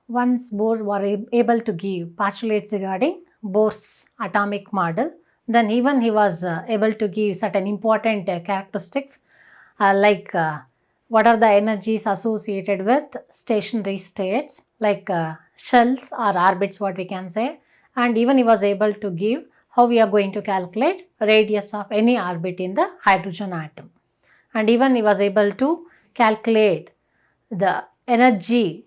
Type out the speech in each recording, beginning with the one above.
Once Bohr were able to give postulates regarding Bohr's atomic model, then even he was able to give certain important characteristics like what are the energies associated with stationary states like shells or orbits, what we can say, and even he was able to give how we are going to calculate radius of any orbit in the hydrogen atom, and even he was able to calculate the energy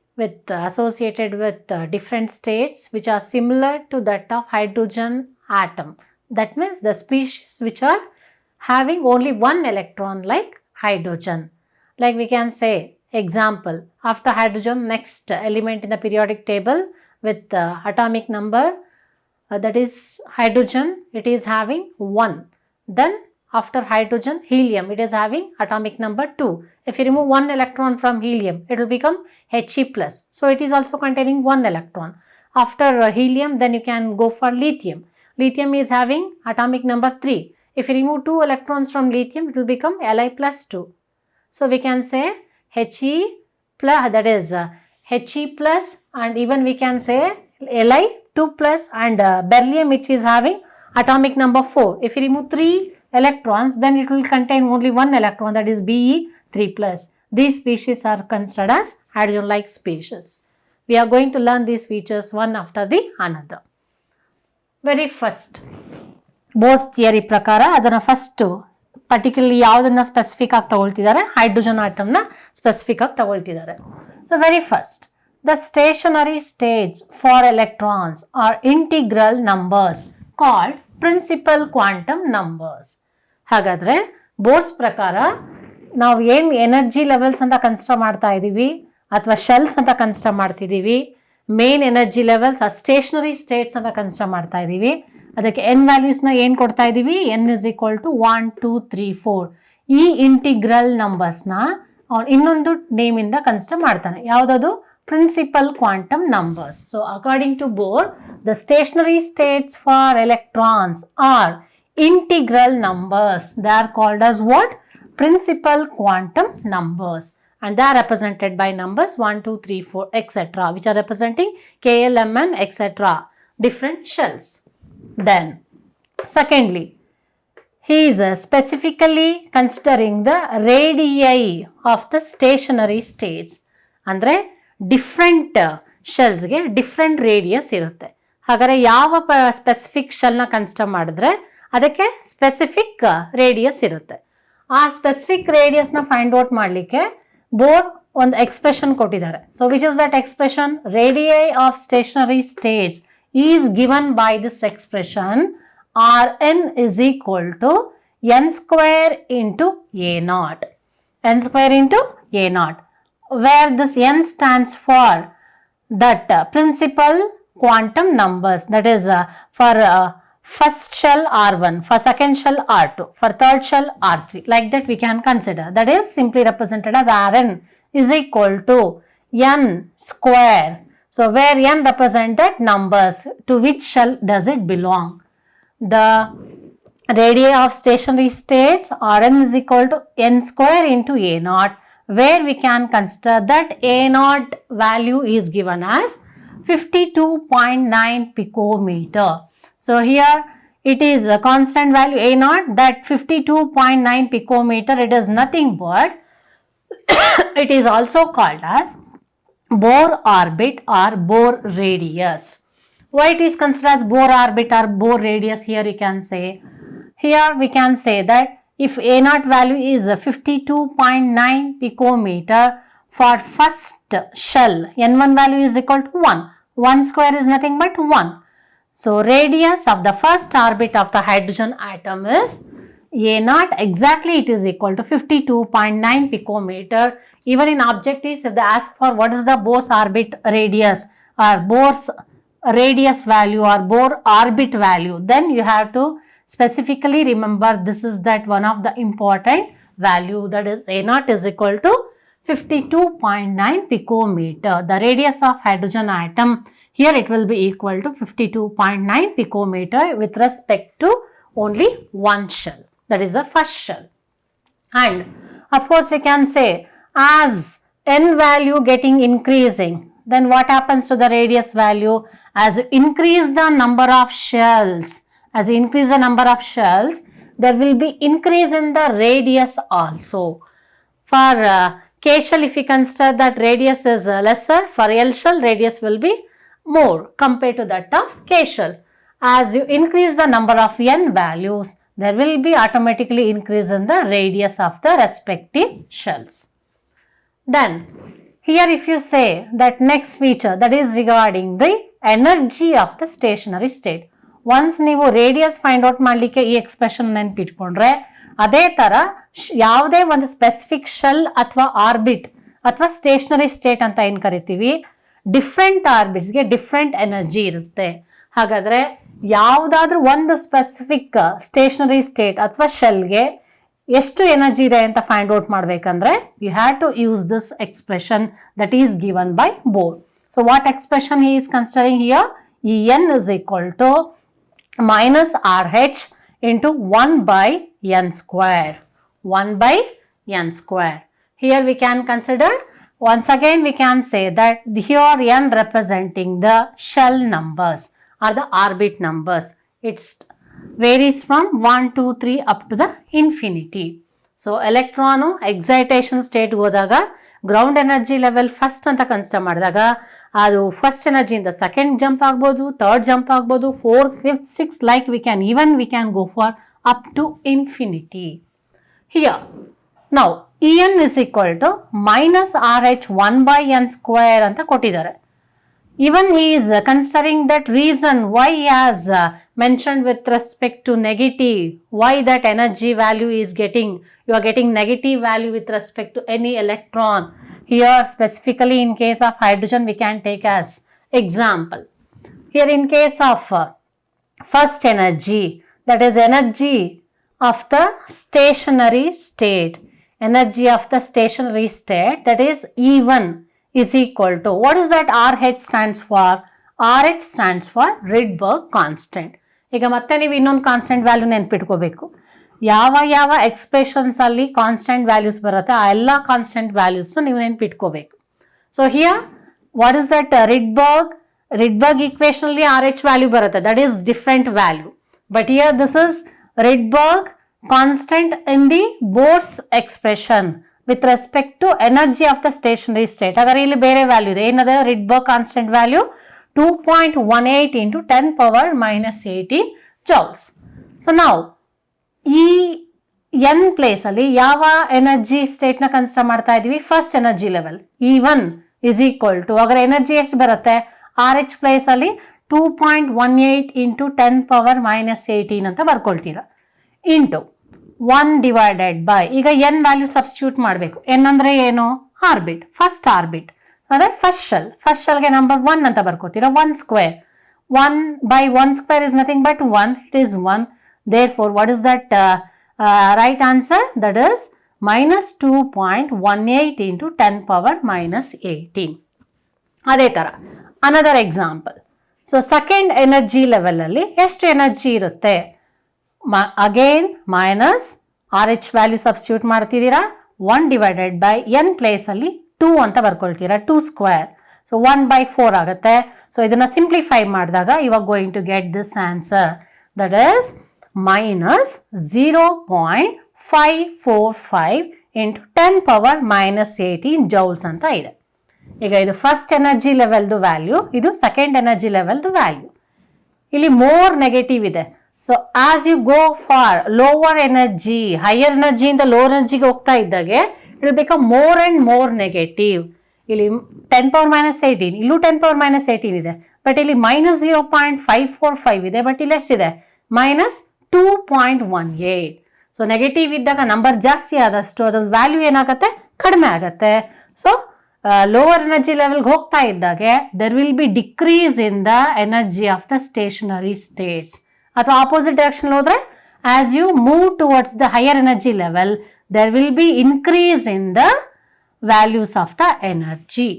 associated with different states which are similar to that of hydrogen atom. That means the species which are having only one electron like hydrogen. Like we can say, example, after hydrogen, next element in the periodic table with atomic number that is hydrogen, it is having 1. Then after hydrogen, helium, it is having atomic number 2. If you remove one electron from helium, it will become He+. So it is also containing one electron. After helium, then you can go for lithium. Lithium is having atomic number 3. If you remove 2 electrons from lithium, it will become Li+2. So we can say He plus, that is He plus, and even we can say Li2 plus, and beryllium which is having atomic number 4. If you remove 3 electrons, then it will contain only one electron, that is Be3 plus. These species are considered as hydrogen-like species. We are going to learn these features one after the another. Very first, Bohr's theory ಪ್ರಕಾರ ಅದನ್ನು first particularly ಯಾವುದನ್ನ specific ಆಗಿ ತಗೊಳ್ತಿದ್ದಾರೆ, hydrogen ಆಟಮ್ನ specific ಆಗಿ ತಗೊಳ್ತಿದ್ದಾರೆ. So very first, the stationary states for electrons are integral numbers called principal quantum numbers. ಹಾಗಾದರೆ Bohr's ಪ್ರಕಾರ ನಾವು ಏನು ಎನರ್ಜಿ ಲೆವೆಲ್ಸ್ ಅಂತ ಕನ್ಸಿಡರ್ ಮಾಡ್ತಾ ಇದ್ದೀವಿ ಅಥವಾ ಶೆಲ್ಸ್ ಅಂತ ಕನ್ಸಿಡರ್ ಮಾಡ್ತಿದ್ದೀವಿ, main energy levels stationary states ಅಂತ ಕನ್ಸಿಡರ್ ಮಾಡ್ತಾ ಇದ್ದೀವಿ. ಅದಕ್ಕೆ ಎನ್ ವ್ಯಾಲ್ಯೂಸ್ನ ಏನು ಕೊಡ್ತಾ ಇದ್ದೀವಿ, ಎನ್ ಇಸ್ ಈಕ್ವಲ್ ಟು 1 2 3 4. ಈ ಇಂಟಿಗ್ರಲ್ ನಂಬರ್ಸ್ನ ಅವ್ನು ಇನ್ನೊಂದು ನೇಮಿಂದ ಕನ್ಸಿಡರ್ ಮಾಡ್ತಾನೆ, ಯಾವುದದು, principal quantum numbers. So according to Bohr, the stationary states for electrons are integral numbers. They are called as what? Principal quantum numbers, and they are represented by numbers 1 2 3 4 etc., which are representing KL, Mn etc., different shells. Then secondly, he is specifically considering the radii of the stationary states. ಅಂದ್ರೆ different ಶೆಲ್ಸ್ಗೆ different radius ಇರುತ್ತೆ. ಹಾಗಾದರೆ ಯಾವ specific ಶೆಲ್ನ consider ಮಾಡಿದ್ರೆ ಅದಕ್ಕೆ specific radius ಇರುತ್ತೆ. ಆ specific ರೇಡಿಯಸ್ನ find out ಮಾಡಲಿಕ್ಕೆ ಬೋರ್ ಒಂದು ಎಕ್ಸ್ಪ್ರೆಷನ್ ಕೊಟ್ಟಿದ್ದಾರೆ. So which is that expression? Radii of stationary states is given by this expression Rn is equal to n square into A0. n square into A0, where this n stands for that principal quantum numbers, that is for first shell R1, for second shell R2, for third shell R3, like that we can consider. That is simply represented as Rn is equal to n square. So where n represent that numbers, to which shell does it belong? The radii of stationary states Rn is equal to n square into A0, where we can consider that A0 value is given as 52.9 picometer. So here it is a constant value A0, that 52.9 picometer, it is nothing but it is also called as Bohr orbit or Bohr radius. Why it is considered as Bohr orbit or Bohr radius? Here you can say, here we can say that if A0 value is 52.9 picometer for first shell, N1 value is equal to 1. 1 square is nothing but 1. So radius of the first orbit of the hydrogen atom is A0, exactly it is equal to 52.9 picometer. Even in objectives, if they ask for what is the Bohr's orbit radius or Bohr's radius value or Bohr orbit value, then you have to specifically remember this is that one of the important value, that is A0 is equal to 52.9 picometer. The radius of hydrogen atom, here it will be equal to 52.9 picometer with respect to only one shell, that is the first shell. And of course we can say as n value getting increasing, then what happens to the radius value? As you increase the number of shells, there will be increase in the radius also. For K shell, if you consider that radius is lesser, for L shell radius will be more compared to that of K shell. As you increase the number of N values, there will be automatically increase in the radius of the respective shells. Then here if you say that next feature, that is regarding the energy of the stationary state. Once ನೀವು radius find out ಮಾಡಲಿಕ್ಕೆ ಈ expression ನೆನ್ಪಿಟ್ಕೊಂಡ್ರೆ, ಅದೇ ಥರ ಯಾವುದೇ ಒಂದು specific shell ಅಥವಾ orbit ಅಥವಾ stationery state ಅಂತ ಏನು ಕರಿತೀವಿ, ಡಿಫ್ರೆಂಟ್ ಆರ್ಬಿಟ್ಸ್ಗೆ ಡಿಫ್ರೆಂಟ್ ಎನರ್ಜಿ ಇರುತ್ತೆ. ಹಾಗಾದರೆ ಯಾವುದಾದ್ರೂ ಒಂದು ಸ್ಪೆಸಿಫಿಕ್ ಸ್ಟೇಷನರಿ ಸ್ಟೇಟ್ ಅಥವಾ ಶೆಲ್ಗೆ ಎಷ್ಟು ಎನರ್ಜಿ ಇದೆ ಅಂತ ಫೈಂಡ್ ಔಟ್ ಮಾಡಬೇಕಂದ್ರೆ you have to use this expression that is given by Bohr. So what expression he is considering here? En is equal to minus RH into 1 by n square. 1 by n square. Here we can consider, once again we can say that here n representing the shell numbers or the orbit numbers. It varies from 1, 2, 3 up to the infinity. So electron excitation state ಹೋದಾಗ ground energy level first ಅಂತ consider ಮಾಡಿದಾಗ ಅದು first ಎನರ್ಜಿಯಿಂದ second jump ಆಗ್ಬೋದು, third jump ಆಗ್ಬೋದು, fourth, fifth, six, like we can go far up to infinity. Here now En is equal to minus RH 1 by n square ಅಂತ ಕೊಟ್ಟಿದ್ದಾರೆ. Even he is considering that reason why he has mentioned with respect to negative, why that energy value is getting, you are getting negative value with respect to any electron. Here specifically in case of hydrogen we can take as example. Here in case of first energy, that is energy of the stationary state, that is E1 is equal to, what is that RH stands for? RH stands for Rydberg constant. ಈಗ ಮತ್ತೆ ನೀವು ಇನ್ನೊಂದು constant value ನೆನ್ಪಿಟ್ಕೋಬೇಕು. ಯಾವ expressions ಅಲ್ಲಿ constant values ಬರುತ್ತೆ ಆ ಎಲ್ಲ constant values ನೀವು ನೆನ್ಪಿಟ್ಕೋಬೇಕು. So here what is that Rydberg equation ಅಲ್ಲಿ RH ವ್ಯಾಲ್ಯೂ ಬರುತ್ತೆ, that is different value. But here this is Rydberg constant in the Bohr's expression with respect to energy of the stationary state. ಹಾಗಾದ್ರೆ ಇಲ್ಲಿ ಬೇರೆ value ಇದೆ. ಏನದ? Rydberg constant value 2.18 into 10 power minus 18 joules. So ನಾವು ಈ n place ಅಲ್ಲಿ ಯಾವ energy state ನ ಕನ್ಸಿಡರ್ ಮಾಡ್ತಾ ಇದೀವಿ? First energy level E1 is equal to, ಅದ್ರ ಎನರ್ಜಿ ಎಷ್ಟು ಬರುತ್ತೆ? RH ಪ್ಲೇಸ್ ಅಲ್ಲಿ 2.18 into 10 power minus 18 ಅಂತ ಬರ್ಕೊಳ್ತೀರಾ, ಇಂಟು 1 divided by, ಈಗ n ವ್ಯಾಲ್ಯೂ ಸಬ್ಸ್ಟಿಟ್ಯೂಟ್ ಮಾಡಬೇಕು. n ಅಂದ್ರೆ ಏನು? ಆರ್ಬಿಟ್, ಫಸ್ಟ್ ಆರ್ಬಿಟ್ ಅದೇ ಫಸ್ಟ್ ಶೆಲ್ಗೆ ನಂಬರ್ 1 ಅಂತ ಬರ್ಕೋತೀರಾ. 1 square, 1 by 1 square is nothing but 1, it is 1. Therefore what is that right answer? That is minus 2.18 into 10 power minus 18. ಅದೇ ತರ another example. So second energy level ಅಲ್ಲಿ ಎಷ್ಟು energy ಇರುತ್ತೆ? Again minus RH value substitute ಮಾಡ್ತಿದ್ದೀರಾ. 1 divided by n place ಅಲ್ಲಿ 2 ಅಂತ ಬರ್ಕೊಳ್ತೀರಾ, 2 square. So 1 by 4 ಆಗುತ್ತೆ. So ಇದನ್ನ ಸಿಂಪ್ಲಿಫೈ ಮಾಡಿದಾಗ you are going to get this answer, that is minus 0.545 into 10 power minus 18 joules ಅಂತ ಇದೆ. ಈಗ ಇದು ಫಸ್ಟ್ ಎನರ್ಜಿ ಲೆವೆಲ್ದು ವ್ಯಾಲ್ಯೂ, ಇದು ಸೆಕೆಂಡ್ ಎನರ್ಜಿ ಲೆವೆಲ್ದು ವ್ಯಾಲ್ಯೂ. ಇಲ್ಲಿ ಮೋರ್ ನೆಗೆಟಿವ್ ಇದೆ. So as you go for lower energy, higher ಎನರ್ಜಿಯಿಂದ ಲೋವರ್ ಎನರ್ಜಿಗೆ ಹೋಗ್ತಾ ಇದ್ದಾಗೆ it will become more and more negative. ಇಲ್ಲಿ 10 power minus 18, ಇಲ್ಲೂ 10 power minus 18 ಇದೆ, ಬಟ್ ಇಲ್ಲಿ minus 0.545 ಇದೆ, ಬಟ್ ಇಲ್ಲಿ ಎಷ್ಟಿದೆ? minus 2.18. ಸೊ ನೆಗೆಟಿವ್ ಇದ್ದಾಗ ನಂಬರ್ ಜಾಸ್ತಿ ಆದಷ್ಟು ಅದ್ರ ವ್ಯಾಲ್ಯೂ ಏನಾಗುತ್ತೆ? ಕಡಿಮೆ ಆಗುತ್ತೆ. ಸೊ ಲೋವರ್ ಎನರ್ಜಿ ಲೆವೆಲ್ಗೆ ಹೋಗ್ತಾ ಇದ್ದಾಗೆ there will be decrease in the energy of the stationary states. ಅಥವಾ ಆಪೋಸಿಟ್ ಡೈರೆಕ್ಷನ್ ಹೋದ್ರೆ as you move towards the higher energy level there will be increase in the values of the energy.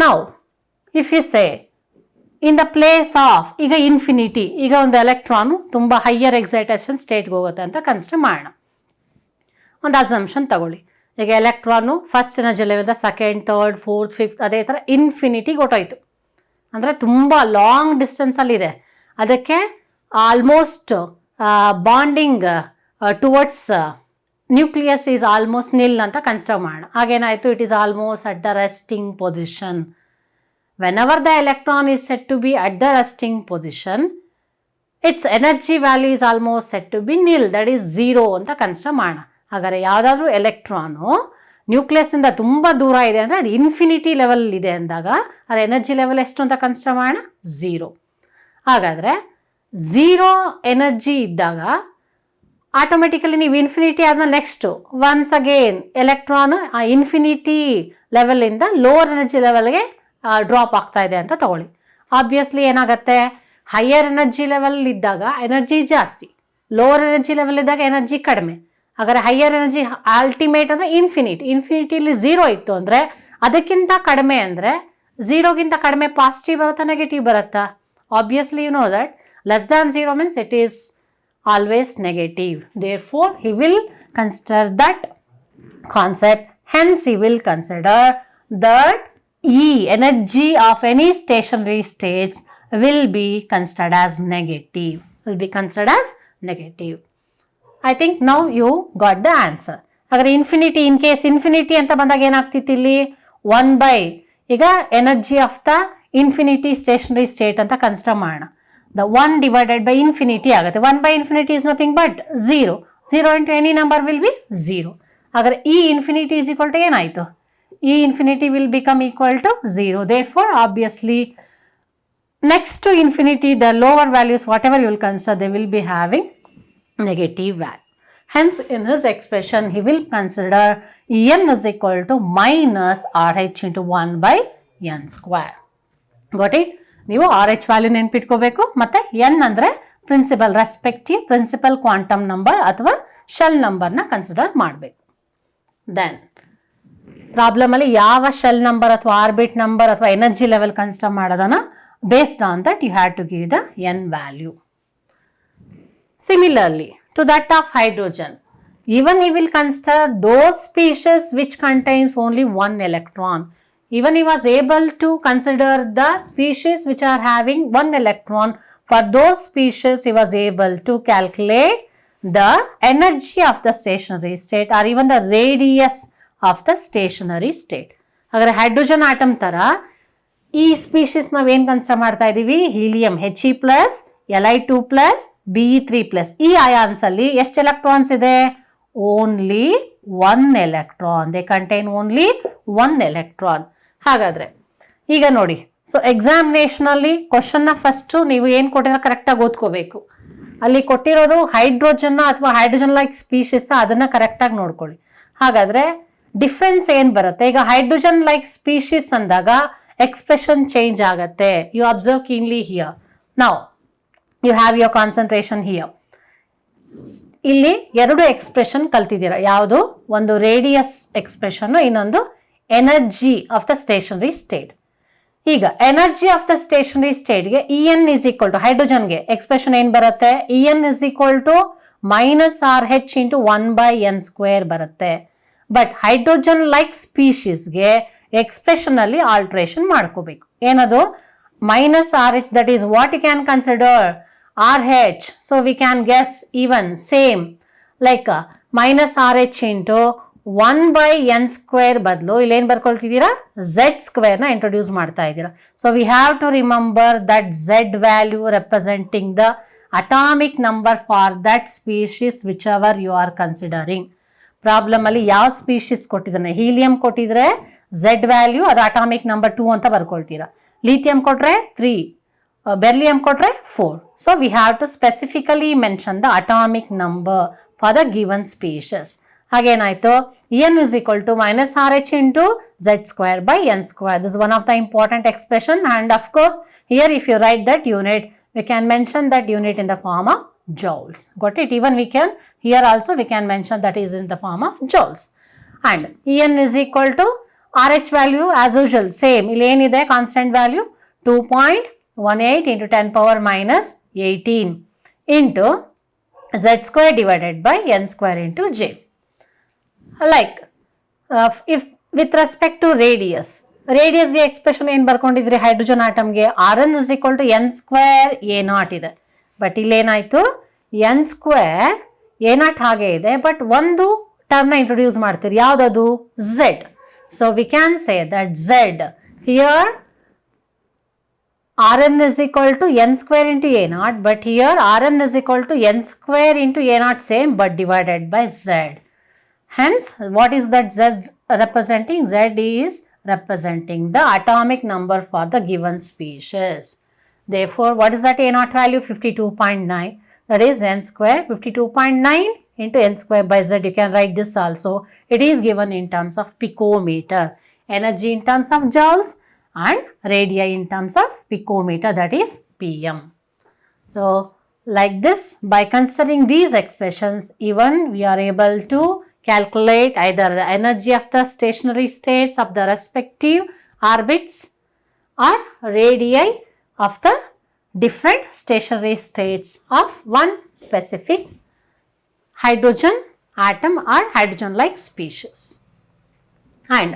Now if you say in the place of, ಈಗ infinity, ಈಗ ಒಂದು electron ತುಂಬ higher excitation ಸ್ಟೇಟ್ಗೆ ಹೋಗುತ್ತೆ ಅಂತ consider ಮಾಡೋಣ. ಒಂದು assumption ತಗೊಳ್ಳಿ. ಈಗ electron first energy level second, third, fourth, fifth ಅದೇ ಥರ ಇನ್ಫಿನಿಟಿಗೆ ಹೊಟ್ಟೋಯ್ತು. ಅಂದರೆ ತುಂಬ ಲಾಂಗ್ ಡಿಸ್ಟೆನ್ಸಲ್ಲಿದೆ. ಅದಕ್ಕೆ almost bonding towards nucleus is almost nil ಅಂತ ಕನ್ಸಿಡರ್ ಮಾಡೋಣ. ಆಗೇನಾಯಿತು, it is almost at the resting position. Whenever the electron is set to be at the resting position, its energy value is almost set to be nil, that is zero ಅಂತ consider ಮಾಡೋಣ. ಹಾಗಾದರೆ ಯಾವುದಾದ್ರೂ electron ನ್ಯೂಕ್ಲಿಯಸ್ಸಿಂದ ತುಂಬ ದೂರ ಇದೆ ಅಂದರೆ ಅದು infinity level ಇದೆ ಅಂದಾಗ ಅದು ಎನರ್ಜಿ ಲೆವೆಲ್ ಎಷ್ಟು ಅಂತ ಕನ್ಸಿಡರ್ ಮಾಡೋಣ, ಝೀರೋ. ಹಾಗಾದರೆ ಝೀರೋ ಎನರ್ಜಿ ಇದ್ದಾಗ ಆಟೋಮೆಟಿಕಲಿ ನೀವು ಇನ್ಫಿನಿಟಿ ಆದಮೇಲೆ ನೆಕ್ಸ್ಟು ಒನ್ಸ್ ಅಗೇನ್ ಎಲೆಕ್ಟ್ರಾನು ಆ ಇನ್ಫಿನಿಟಿ ಲೆವೆಲಿಂದ ಲೋವರ್ ಎನರ್ಜಿ ಲೆವೆಲ್ಗೆ ಡ್ರಾಪ್ ಆಗ್ತಾ ಇದೆ ಅಂತ ತಗೊಳ್ಳಿ. ಆಬ್ವಿಯಸ್ಲಿ ಏನಾಗುತ್ತೆ, ಹೈಯರ್ ಎನರ್ಜಿ ಲೆವೆಲ್ ಇದ್ದಾಗ ಎನರ್ಜಿ ಜಾಸ್ತಿ, ಲೋವರ್ ಎನರ್ಜಿ ಲೆವೆಲ್ ಇದ್ದಾಗ ಎನರ್ಜಿ ಕಡಿಮೆ. ಹಾಗಾದರೆ ಹೈಯರ್ ಎನರ್ಜಿ ಅಲ್ಟಿಮೇಟ್ ಅಂದರೆ ಇನ್ಫಿನಿಟಿಲಿ ಝೀರೋ ಇತ್ತು ಅಂದರೆ ಅದಕ್ಕಿಂತ ಕಡಿಮೆ ಅಂದರೆ ಝೀರೋಗಿಂತ ಕಡಿಮೆ ಪಾಸಿಟಿವ್ ಬರುತ್ತಾ ನೆಗೆಟಿವ್ ಬರುತ್ತಾ? Obviously you know that less than zero means it is always negative. Therefore, he will consider that concept. Hence, he will consider that E, energy of any stationary states, will be considered as negative. Will be considered as negative. I think now you got the answer. Agar infinity, in case infinity anta bandaga enagtittu illi 1 by ಈಗ energy of the infinity stationary state anta consider ಮಾಡೋಣ. The 1 divided by infinity ಆಗುತ್ತೆ. 1 by infinity is nothing but 0. 0 into any number will be 0. ಹಾಗಾದರೆ E infinity is equal to ಏನಾಯಿತು? E infinity will become equal to 0. Therefore, obviously, next to infinity, the lower values, whatever you will consider, they will be having negative value. Hence, in his expression, he will consider En is equal to minus RH into 1 by n square. Got it? ನೀವು R H value ನೆನ್ಪಿಟ್ಕೋಬೇಕು. ಮತ್ತು N ಅಂದರೆ principal, respective principal quantum number ಅಥವಾ shell ನಂಬರ್ನ consider ಮಾಡಬೇಕು. Then ಪ್ರಾಬ್ಲಮಲ್ಲಿ ಯಾವ shell number ಅಥವಾ ಆರ್ಬಿಟ್ ನಂಬರ್ ಅಥವಾ ಎನರ್ಜಿ ಲೆವೆಲ್ ಕನ್ಸಿಡರ್ ಮಾಡೋದನ್ನ based on that you have to give the N value. Similarly to that of hydrogen, even he will consider those species which contains only one electron. Even he was able to consider the species which are having one electron. For those species, he was able to calculate the energy of the stationary state or even the radius of the stationary state. Agar hydrogen atom tara ee species ನಾವು ಏನು consider ಮಾಡ್ತಾ ಇದ್ದೀವಿ, helium He plus Li2 plus Be3 plus. ಈ ions ಅಲ್ಲಿ ಎಷ್ಟು electrons ಇದೆ? Only one electron. They contain only one electron. ಹಾಗಾದರೆ ಈಗ ನೋಡಿ, ಸೊ ಎಕ್ಸಾಮಿನೇಷನಲ್ಲಿ ಕ್ವಶನ್ನ ಫಸ್ಟು ನೀವು ಏನು ಕೊಟ್ಟಿರೋ ಕರೆಕ್ಟಾಗಿ ಓದ್ಕೋಬೇಕು. ಅಲ್ಲಿ ಕೊಟ್ಟಿರೋದು ಹೈಡ್ರೋಜನ್ನ ಅಥವಾ ಹೈಡ್ರೋಜನ್ ಲೈಕ್ ಸ್ಪೀಷೀಸ್, ಅದನ್ನು ಕರೆಕ್ಟಾಗಿ ನೋಡ್ಕೊಳ್ಳಿ. ಹಾಗಾದರೆ ಡಿಫ್ರೆನ್ಸ್ ಏನು ಬರುತ್ತೆ? ಈಗ ಹೈಡ್ರೋಜನ್ ಲೈಕ್ ಸ್ಪೀಷೀಸ್ ಅಂದಾಗ ಎಕ್ಸ್ಪ್ರೆಷನ್ ಚೇಂಜ್ ಆಗುತ್ತೆ. You observe keenly here. ನಾವು you have your concentration here. ಇಲ್ಲಿ ಎರಡು ಎಕ್ಸ್ಪ್ರೆಷನ್ ಕಲ್ತಿದ್ದೀರಾ. ಯಾವುದು? ಒಂದು ರೇಡಿಯಸ್ ಎಕ್ಸ್ಪ್ರೆಷನ್ನು, ಇನ್ನೊಂದು energy of the stationary state. ಈಗ ಎನರ್ಜಿ ಆಫ್ ದ ಸ್ಟೇಷನರಿ ಸ್ಟೇಟ್ಗೆ En ಇಸ್ ಈಕ್ವಲ್ ಟು ಹೈಡ್ರೋಜನ್ಗೆ ಎಕ್ಸ್ಪ್ರೆಷನ್ ಏನು ಬರುತ್ತೆ? En is equal to minus RH into 1 by n square ಬರುತ್ತೆ. ಬಟ್ ಹೈಡ್ರೋಜನ್ ಲೈಕ್ ಸ್ಪೀಷೀಸ್ಗೆ ಎಕ್ಸ್ಪ್ರೆಷನ್ ಅಲ್ಲಿ ಆಲ್ಟ್ರೇಷನ್ ಮಾಡ್ಕೋಬೇಕು. ಏನದು? Minus RH, that is what you can consider RH. So we can guess even same like minus RH into 1 by n square ಬದಲು ಇಲ್ಲೇನು ಬರ್ಕೊಳ್ತಿದ್ದೀರಾ? Z square ನ introduce ಮಾಡ್ತಾ ಇದ್ದೀರಾ. So we have to remember that Z value representing the atomic number for that species whichever you are considering. Problem ಅಲ್ಲಿ ಯಾವ species ಕೊಟ್ಟಿದ್ದಾನೆ? Helium ಕೊಟ್ಟಿದ್ರೆ Z ವ್ಯಾಲ್ಯೂ ಅದು ಅಟಾಮಿಕ್ ನಂಬರ್ 2 ಅಂತ ಬರ್ಕೊಳ್ತೀರಾ. ಲಿಥಿಯಂ ಕೊಟ್ರೆ 3, ಬೆರಿಲಿಯಂ ಕೊಟ್ರೆ 4. So we have to specifically mention the atomic number for the given species. ಹಾಗೇನಾಯ್ತು? En is equal to minus RH into Z square by n square. This is one of the important expression, and of course here if you write that unit, we can mention that unit in the form of joules. Got it? Even we can here also we can mention that is in the form of joules. And En is equal to RH value as usual same. ಇಲ್ಲಿ ಏನಿದೆ constant value 2.18 into 10 power minus 18 into Z square divided by n square into J. Like if with respect to radius, ರೇಡಿಯಸ್ಗೆ expression ಏನು ಬರ್ಕೊಂಡಿದ್ರಿ hydrogen ಆಟಮ್ಗೆ rn is equal to n square a naught ಇದೆ. But ಇಲ್ಲೇನಾಯಿತು n square a naught ಹಾಗೆ ಇದೆ, but ಒಂದು ಟರ್ಮ್ನ ಇಂಟ್ರೊಡ್ಯೂಸ್ ಮಾಡ್ತೀರಿ, ಯಾವುದದು z. So we can say that z here rn is equal to n square into a naught, but here rn is equal to n square into a naught same but divided by z. Hence, what is that z representing? Z is representing the atomic number for the given species. Therefore, what is that a naught value? 52.9. That is n square 52.9 into n square by z. You can write this also. It is given in terms of picometer. Energy in terms of joules and radii in terms of picometer, that is pm. So, like this, by considering these expressions, even we are able to calculate either the energy of the stationary states of the respective orbits or radii of the different stationary states of one specific hydrogen atom or hydrogen-like species. And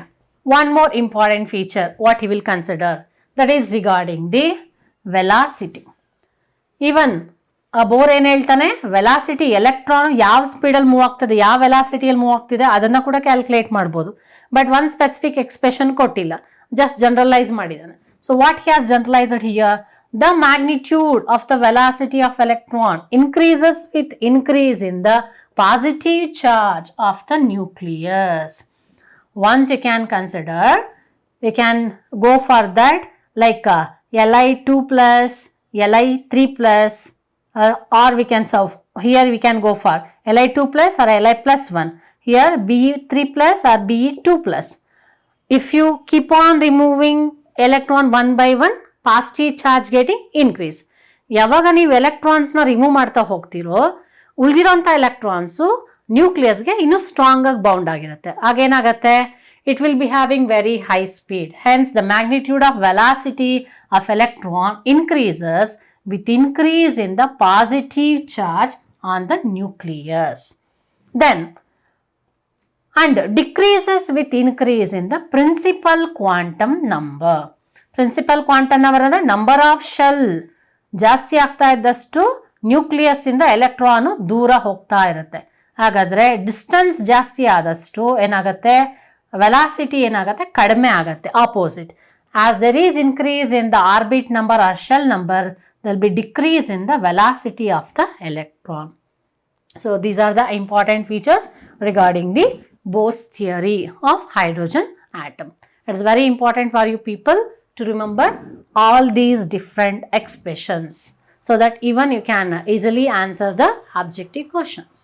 one more important feature what he will consider, that is regarding the velocity. Even bore ಏನು ಹೇಳ್ತಾನೆ, velocity electron ಯಾವ ಸ್ಪೀಡಲ್ಲಿ move ಆಗ್ತದೆ, ಯಾವ ವೆಲಾಸಿಟಿಯಲ್ಲಿ move ಆಗ್ತಿದೆ ಅದನ್ನು ಕೂಡ calculate ಮಾಡ್ಬೋದು. But one specific expression ಕೊಟ್ಟಿಲ್ಲ, ಜಸ್ಟ್ ಜನರಲೈಸ್ ಮಾಡಿದ್ದಾನೆ. So what he has generalised here, the magnitude of the velocity of electron increases with increase in the positive charge of the nucleus. Once you can consider, we can go for that like Li2 plus, Li3 plus, or we can solve, here we can go for Li2 plus or Li plus 1, here Be3 plus or Be2 plus. If you keep on removing electron one by one, positive charge getting increase. ಯಾವಾಗ ನೀವು ಎಲೆಕ್ಟ್ರಾನ್ಸ್ನ remove ಮಾಡ್ತಾ ಹೋಗ್ತಿರೋ ಉಳಿದಿರೋಂಥ electrons ನ್ಯೂಕ್ಲಿಯಸ್ಗೆ ಇನ್ನೂ strong ಆಗಿ bound ಆಗಿರುತ್ತೆ. ಆಗೇನಾಗತ್ತೆ, it will be having very high speed. Hence the magnitude of velocity of electron increases with increase in the positive charge on the nucleus. Then, and decreases with increase in the principal quantum number. Principal quantum number ಅಂದರೆ number of shell ಜಾಸ್ತಿ ಆಗ್ತಾ ಇದ್ದಷ್ಟು nucleus ಇಂದ electron ದೂರ ಹೋಗ್ತಾ ಇರುತ್ತೆ. ಹಾಗಾದರೆ distance ಜಾಸ್ತಿ ಆದಷ್ಟು ಏನಾಗುತ್ತೆ, ವೆಲಾಸಿಟಿ ಏನಾಗುತ್ತೆ, ಕಡಿಮೆ ಆಗುತ್ತೆ. Opposite, as there is increase in the orbit number or shell number, there will be decrease in the velocity of the electron. So these are the important features regarding the Bohr's theory of hydrogen atom. It is very important for you people to remember all these different expressions so that even you can easily answer the objective questions.